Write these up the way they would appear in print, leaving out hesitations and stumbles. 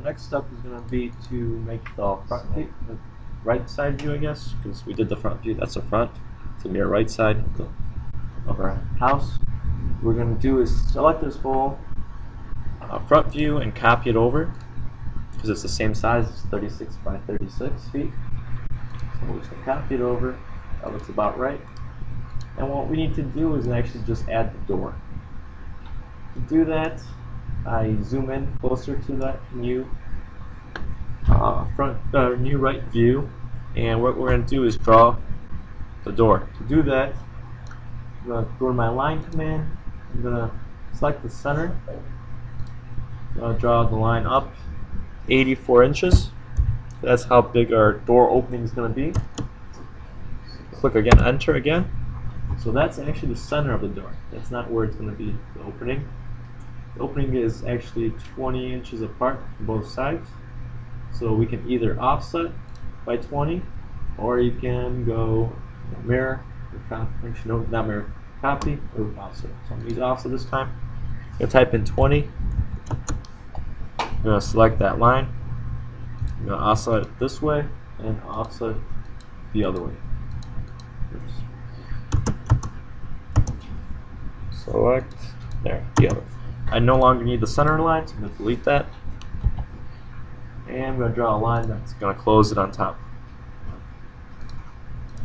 next step is going to be to make the front view, the right side view, I guess, because we did the front view. That's the front. It's going to be our right side of our house. What we're going to do is select this whole front view and copy it over, because it's the same size. It's 36 by 36 feet. So we're just going to copy it over. That looks about right. And what we need to do is actually just add the door. To do that, I zoom in closer to that new new right view, and what we're going to do is draw the door. To do that, I'm going to go to my line command. I'm going to select the center. I'm going to draw the line up 84 inches. That's how big our door opening is going to be. Click again, enter again. So that's actually the center of the door. That's not where it's going to be the opening. The opening is actually 20 inches apart from both sides. So we can either offset by 20, or you can go mirror, or copy, actually no, not mirror, copy, or offset. So I'm going to use offset this time. I'm going to type in 20. I'm going to select that line. I'm going to offset it this way, and offset the other way. Select, there, the other. I no longer need the center line, so I'm going to delete that. And I'm going to draw a line that's going to close it on top.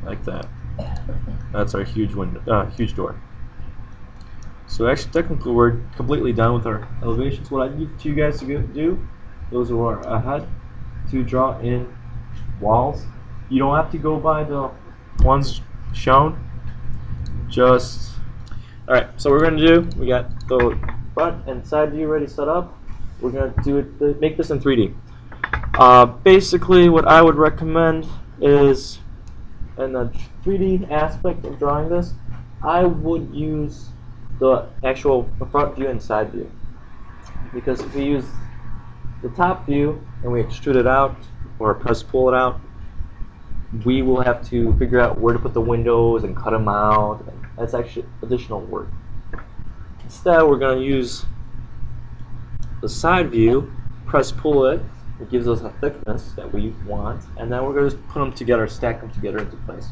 Like that. That's our huge window, huge door. So actually, technically, we're completely done with our elevations. What I need you guys to do, those who are ahead, to draw in walls. You don't have to go by the ones shown. Just, alright, so what we're going to do, we got the front and side view already set up. We're going to do it, make this in 3D. Basically, what I would recommend is, in the 3D aspect of drawing this, I would use the actual front view and side view. Because if we use the top view and we extrude it out or press pull it out, we will have to figure out where to put the windows and cut them out. That's actually additional work. Instead, we're going to use the side view, press pull it. It gives us a thickness that we want, and then we're going to just put them together, stack them together into place.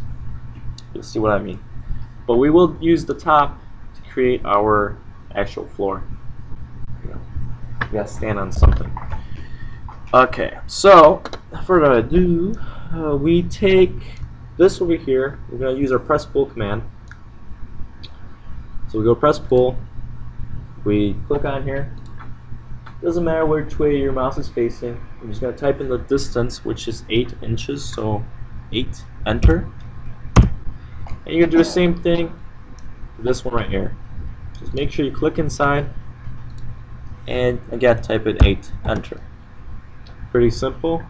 You'll see what I mean. But we will use the top to create our actual floor. You know, we got to stand on something. Okay, so further ado, we take this over here. We're going to use our press pull command. So we go press pull. We click on here. Doesn't matter which way your mouse is facing. I'm just going to type in the distance, which is 8 inches, so 8, enter. And you're going to do the same thing with this one right here. Just make sure you click inside, and again, type in 8, enter. Pretty simple,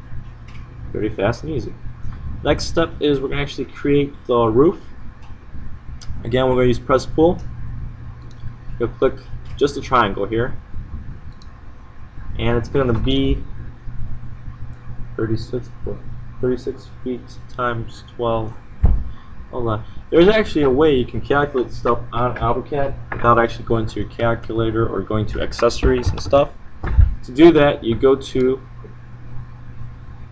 pretty fast and easy. Next step is we're going to actually create the roof. Again, we're going to use press pull. You'll click just a triangle here, and it's going to be 36 feet times 12. Hold on. There's actually a way you can calculate stuff on AutoCAD without actually going to your calculator or going to accessories and stuff. To do that, you go to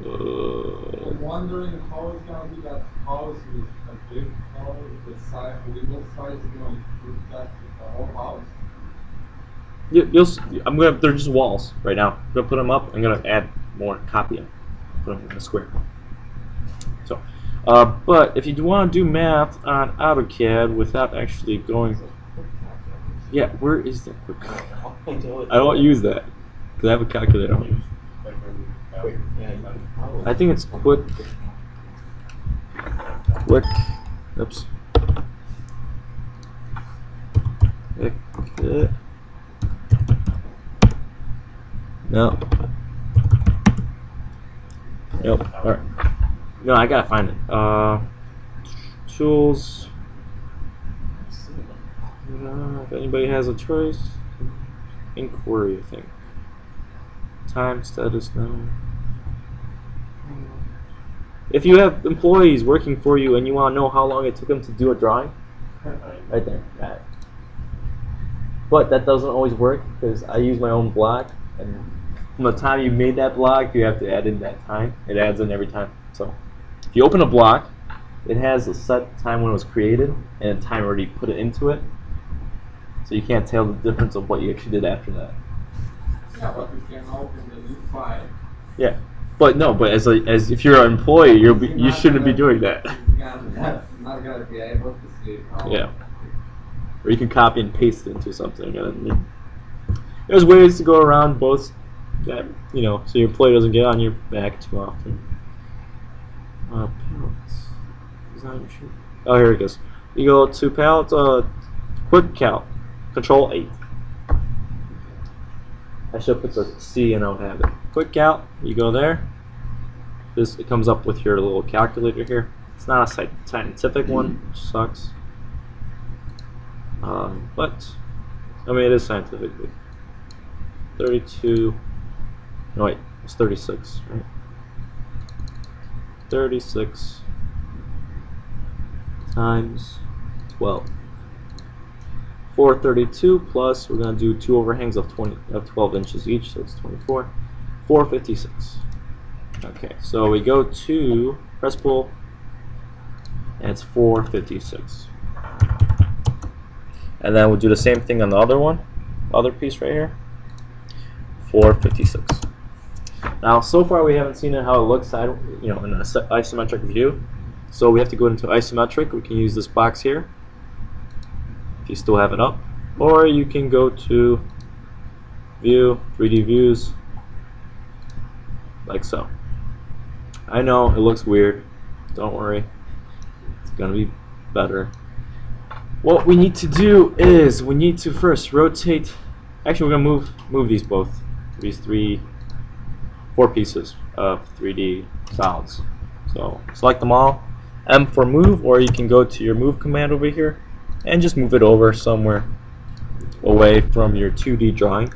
I'm wondering how it's going to be that house with a big house, the size, the window size is going to do that with the whole house. They're just walls right now. I'm gonna put them up. I'm gonna add more, copy them, put them in a square. So, but if you do want to do math on AutoCAD without actually going, yeah, where is that? I don't use that because I have a calculator on it. I think it's quick. Oops. No. Nope. Alright. No, I gotta find it. Tools. If anybody has a choice. Inquiry, I think. Time status now. If you have employees working for you and you want to know how long it took them to do a drawing, right there. Got it. But that doesn't always work because I use my own block, and from the time you made that block, you have to add in that time. It adds in every time. So if you open a block, it has a set time when it was created and a time already put it into it. So you can't tell the difference of what you actually did after that. Yeah, but you can open the new file. Yeah, but no, but as if you're an employee, you shouldn't be doing that. Not gonna be able to see how. Yeah. Or you can copy and paste it into something. And there's ways to go around both that, so your employee doesn't get on your back too often. Palettes. Design sheet. Oh, here it goes. You go to palette, quick count, Control 8. I should put the C and I don't have it. Quick count. You go there. It comes up with your little calculator here. It's not a scientific one, which sucks. But I mean, it is scientific. 32. No wait, it's 36, right? 36 times 12. 432 plus, we're gonna do two overhangs of 12 inches each, so it's 24. 456. Okay, so we go to press pull, and it's 456. And then we'll do the same thing on the other one, other piece right here. 456. Now, so far we haven't seen how it looks, in an isometric view. So we have to go into isometric. We can use this box here, if you still have it up, or you can go to View, 3D Views, like so. I know it looks weird. Don't worry, it's gonna be better. What we need to do is we need to first rotate. Actually, we're gonna move these both. These four pieces of 3D solids. So select them all. M for move, or you can go to your move command over here and just move it over somewhere away from your 2D drawing.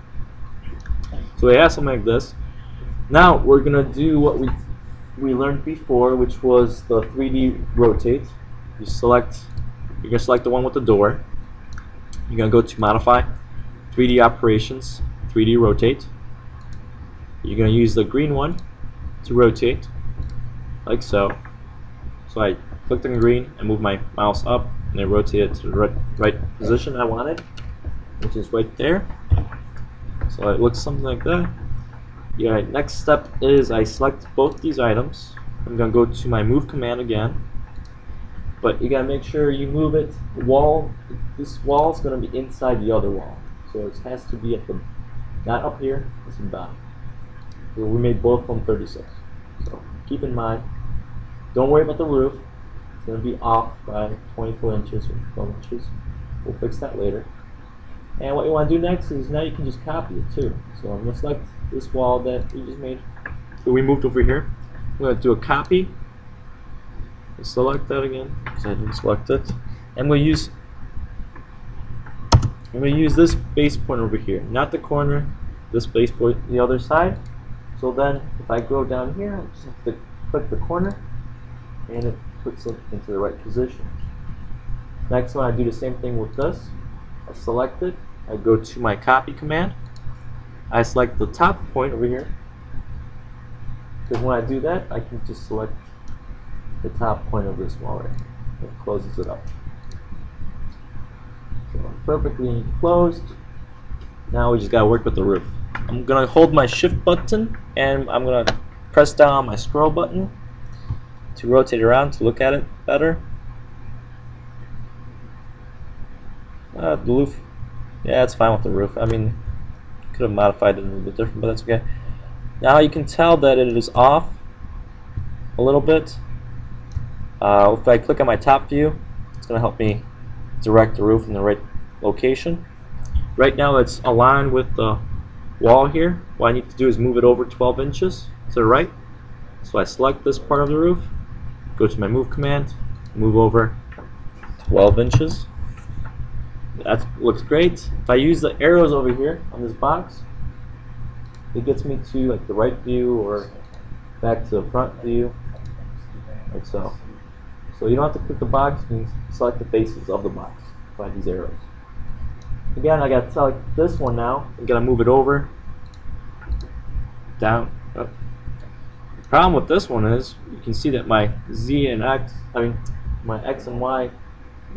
So we have something like this. Now we're gonna do what we learned before, which was the 3D rotate. You're gonna select the one with the door. You're gonna go to modify, 3D operations, 3D rotate. You're gonna use the green one to rotate, like so. So I clicked on green and moved my mouse up, and I rotated to the right position I wanted, which is right there. So it looks something like that. Yeah, next step is I select both these items. I'm gonna go to my move command again, but you gotta make sure you move it. This wall is gonna be inside the other wall, so it has to be not up here. It's in the bottom. So we made both from 36. So keep in mind, don't worry about the roof. It's gonna be off by 24 inches or 12 inches. We'll fix that later. And what you want to do next is now you can just copy it too. So I'm gonna select this wall that we just made. So we moved over here. I'm gonna do a copy. Select that again because I didn't select it. And I'm gonna use this base point over here, not the corner. This base point the other side. So then, if I go down here, I just have to click the corner, and it puts it into the right position. Next one, I do the same thing with this. I select it. I go to my copy command. I select the top point over here, because when I do that, I can just select the top point of this wall right here. It closes it up. So perfectly enclosed. Now we just gotta work with the roof. I'm gonna hold my shift button and I'm gonna press down on my scroll button to rotate around to look at it better. The roof, yeah, it's fine with the roof. I mean, could have modified it a little bit different, but that's okay. Now you can tell that it is off a little bit. If I click on my top view, it's gonna help me direct the roof in the right location. Right now it's aligned with the wall here. What I need to do is move it over 12 inches to the right. So I select this part of the roof, go to my move command, move over 12 inches. That looks great. If I use the arrows over here on this box, it gets me to like the right view or back to the front view, like so. So you don't have to click the box, you can select the faces of the box by these arrows. Again, I got to select this one now. I'm going to move it over down. Oh. The problem with this one is you can see that my Z and X, my X and Y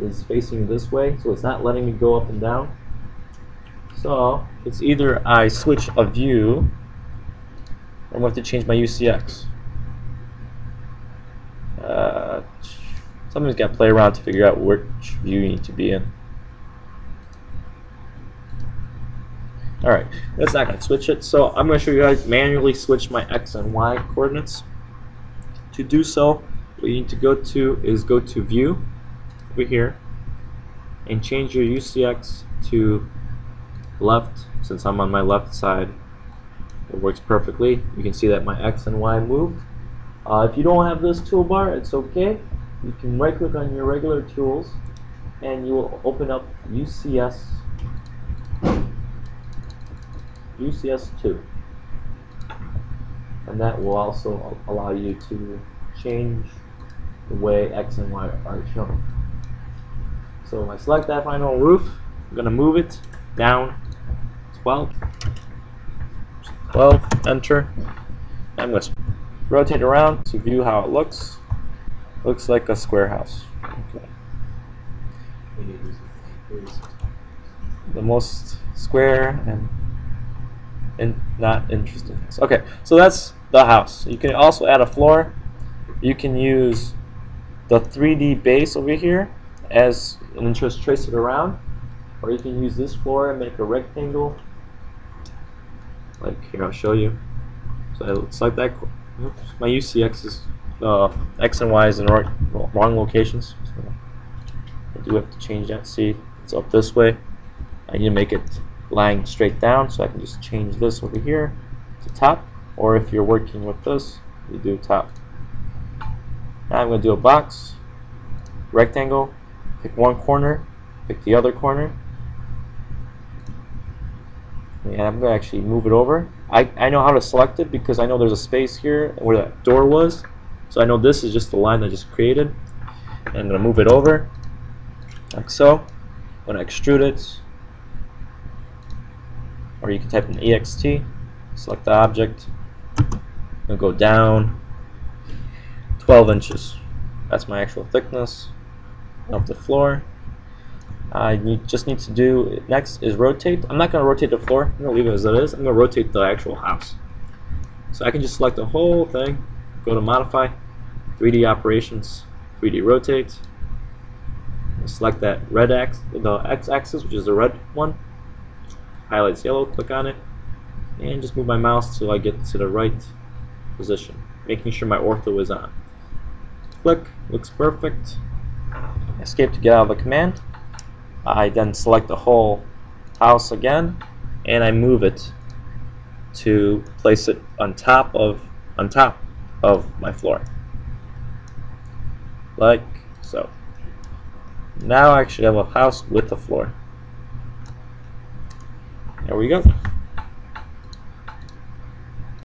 is facing this way, so it's not letting me go up and down. So it's either I switch a view, or I'm going to have to change my UCX. Somebody's got to play around to figure out which view you need to be in. Alright, that's not going to switch it. So I'm going to show you guys manually switch my X and Y coordinates. To do so, what you need to go to is go to View over here and change your UCX to left. Since I'm on my left side, it works perfectly. You can see that my X and Y moved. If you don't have this toolbar, it's okay. You can right click on your regular tools and you will open up UCS 2, and that will also allow you to change the way X and Y are shown. So when I select that final roof, I'm going to move it down 12, enter. I'm going to rotate around to view how it looks. Looks like a square house. Okay. The most square and not interesting. Okay, so that's the house. You can also add a floor. You can use the 3D base over here as and just trace it around, or you can use this floor and make a rectangle. Like here, I'll show you. So I select that. Oops, my UCX is X and Y is in the wrong locations. So I do have to change that. See, it's up this way. I need to make it lying straight down, so I can just change this over here to top. Or if you're working with this, you do top. Now I'm going to do a box, rectangle, pick one corner, pick the other corner, and I'm going to actually move it over. I know how to select it because I know there's a space here where that door was, so I know this is just the line I just created. And I'm going to move it over like so. I'm going to extrude it, or you can type in EXT, select the object, I'm going to go down 12 inches. That's my actual thickness of the floor. I just need to do next is rotate. I'm not going to rotate the floor. I'm going to leave it as it is. I'm going to rotate the actual house. So I can just select the whole thing, go to modify, 3D operations, 3D rotate, select that red axis, the x-axis, which is the red one, highlights yellow, click on it, and just move my mouse till I get to the right position, making sure my ortho is on. Click, looks perfect. Escape to get out of the command. I then select the whole house again, and I move it to place it on top of my floor, like so. Now I actually have a house with a floor. There we go.